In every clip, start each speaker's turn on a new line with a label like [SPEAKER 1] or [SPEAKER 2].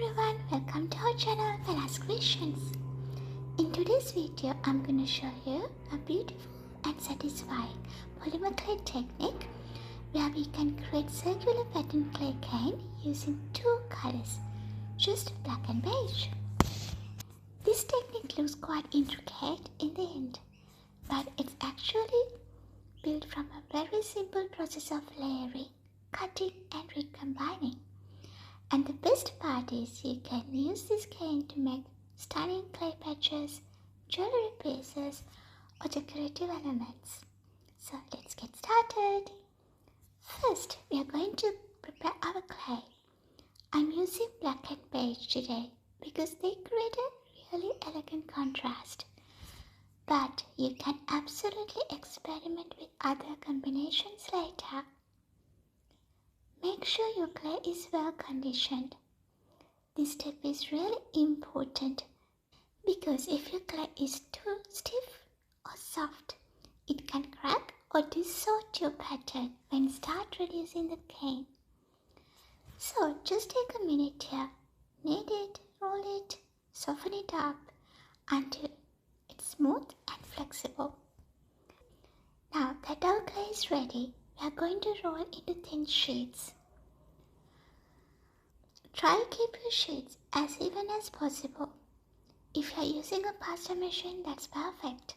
[SPEAKER 1] everyone, welcome to our channel and ask questions. In today's video, I'm going to show you a beautiful and satisfying polymer clay technique where we can create circular pattern clay cane using two colors, just black and beige. This technique looks quite intricate in the end, but it's actually built from a very simple process of layering, cutting and recombining. And the best part is you can use this cane to make stunning clay patches, jewelry pieces or decorative elements. So let's get started. First, we are going to prepare our clay. I'm using black and beige today because they create a really elegant contrast. But you can absolutely experiment with other combinations later. Make sure your clay is well conditioned. This step is really important because if your clay is too stiff or soft, it can crack or distort your pattern when you start reducing the cane. So just take a minute here, knead it, roll it, soften it up until it's smooth and flexible. Now that our clay is ready, we are going to roll into thin sheets. Try to keep your sheets as even as possible. If you are using a pasta machine, that's perfect.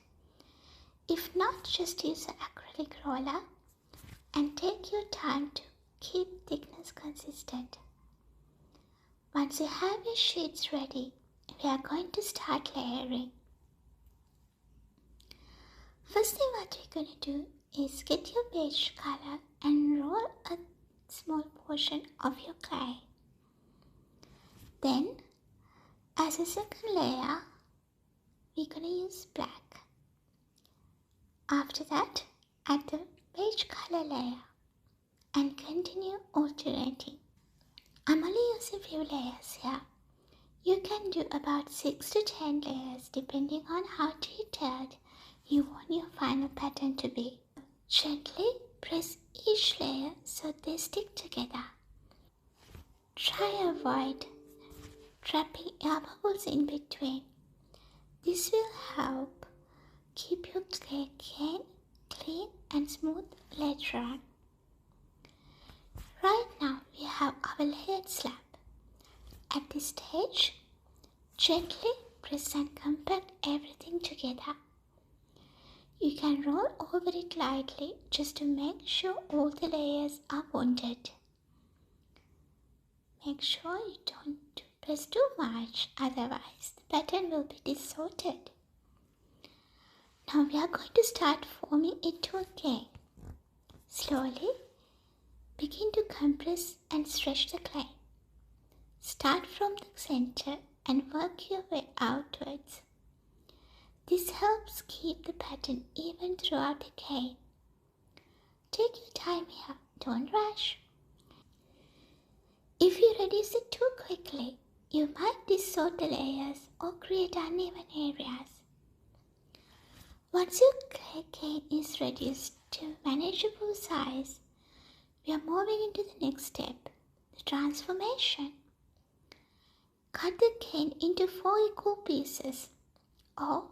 [SPEAKER 1] If not, just use an acrylic roller and take your time to keep thickness consistent. Once you have your sheets ready, we are going to start layering. First thing what we're going to do is get your beige color and roll a small portion of your clay. Then, as a second layer, we're going to use black. After that, add the beige color layer and continue alternating. I'm only using a few layers here. You can do about 6 to 10 layers depending on how detailed you want your final pattern to be. Gently press each layer so they stick together. Try avoid trapping air bubbles in between. This will help keep your clay cane clean and smooth later on. Right now we have our layered slab. At this stage, gently press and compact everything together. You can roll over it lightly just to make sure all the layers are bonded. Make sure you don't press too much, otherwise the pattern will be distorted. Now we are going to start forming it again. Slowly begin to compress and stretch the clay. Start from the center and work your way outwards. This helps keep the pattern even throughout the cane. Take your time here, don't rush. If you reduce it too quickly, you might distort the layers or create uneven areas. Once your clay cane is reduced to manageable size, we are moving into the next step, the transformation. Cut the cane into 4 equal pieces, or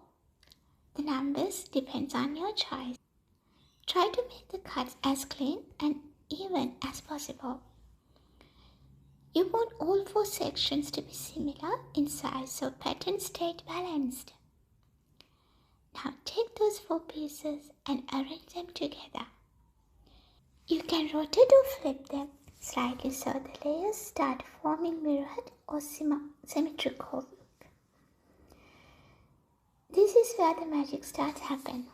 [SPEAKER 1] the numbers depends on your choice. Try to make the cuts as clean and even as possible. You want all 4 sections to be similar in size so pattern stayed balanced. Now take those 4 pieces and arrange them together. You can rotate or flip them slightly so the layers start forming mirrored or symmetrical. This is where the magic starts happening.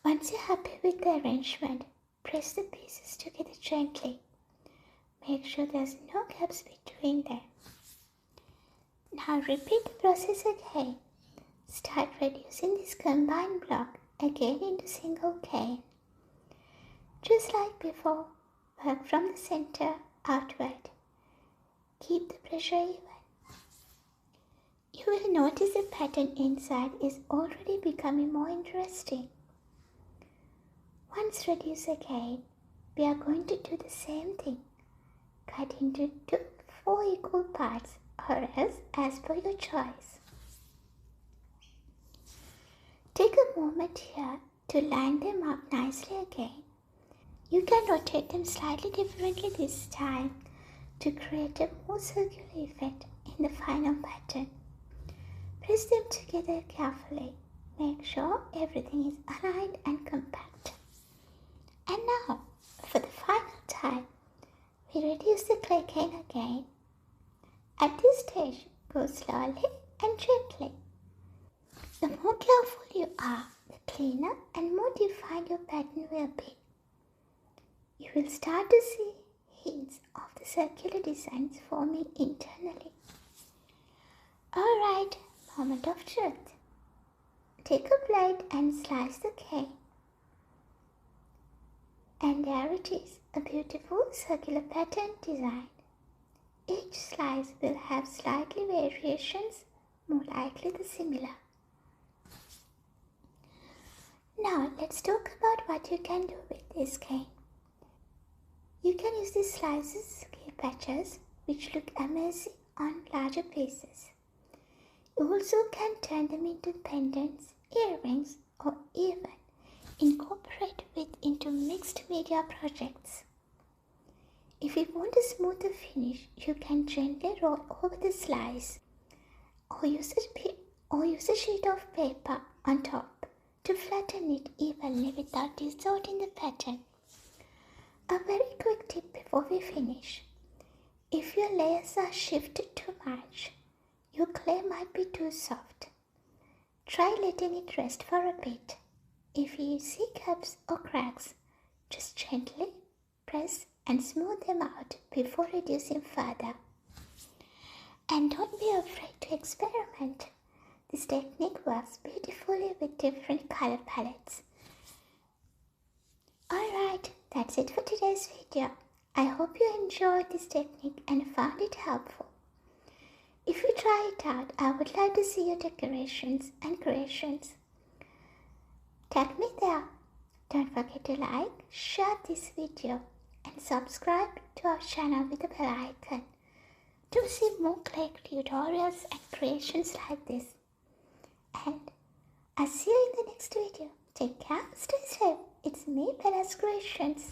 [SPEAKER 1] Once you're happy with the arrangement, press the pieces together gently. Make sure there's no gaps between them. Now repeat the process again. Start reducing this combined block again into single cane. Just like before, work from the center outward. Keep the pressure even. You will notice the pattern inside is already becoming more interesting. Once reduced again, we are going to do the same thing. Cut into 2 4 equal parts or else as per your choice. Take a moment here to line them up nicely again. You can rotate them slightly differently this time to create a more circular effect in the final pattern. Press them together carefully. Make sure everything is aligned and compact. And now, for the final time, we reduce the clay cane again. At this stage, go slowly and gently. The more careful you are, the cleaner and more defined your pattern will be. You will start to see hints of the circular designs forming internally. Alright, moment of truth. Take a blade and slice the cane. And there it is, a beautiful circular pattern design. Each slice will have slightly variations, more likely the similar. Now let's talk about what you can do with this cane. You can use these slices, scale patches, which look amazing on larger pieces. You also can turn them into pendants, earrings, or even incorporate into mixed media projects. If you want a smoother finish, you can gently roll over the slice or use a sheet of paper on top to flatten it evenly without distorting the pattern. A very quick tip before we finish. If your layers are shifted too much, your clay might be too soft. Try letting it rest for a bit. If you see gaps or cracks, just gently press and smooth them out before reducing further. And don't be afraid to experiment. This technique works beautifully with different color palettes. Alright, that's it for today's video. I hope you enjoyed this technique and found it helpful. If you try it out, I would love to see your decorations and creations. Tag me there. Don't forget to like, share this video and subscribe to our channel with the bell icon to see more clay tutorials and creations like this. And I'll see you in the next video. Take care, stay safe. It's me, Bella's Creations.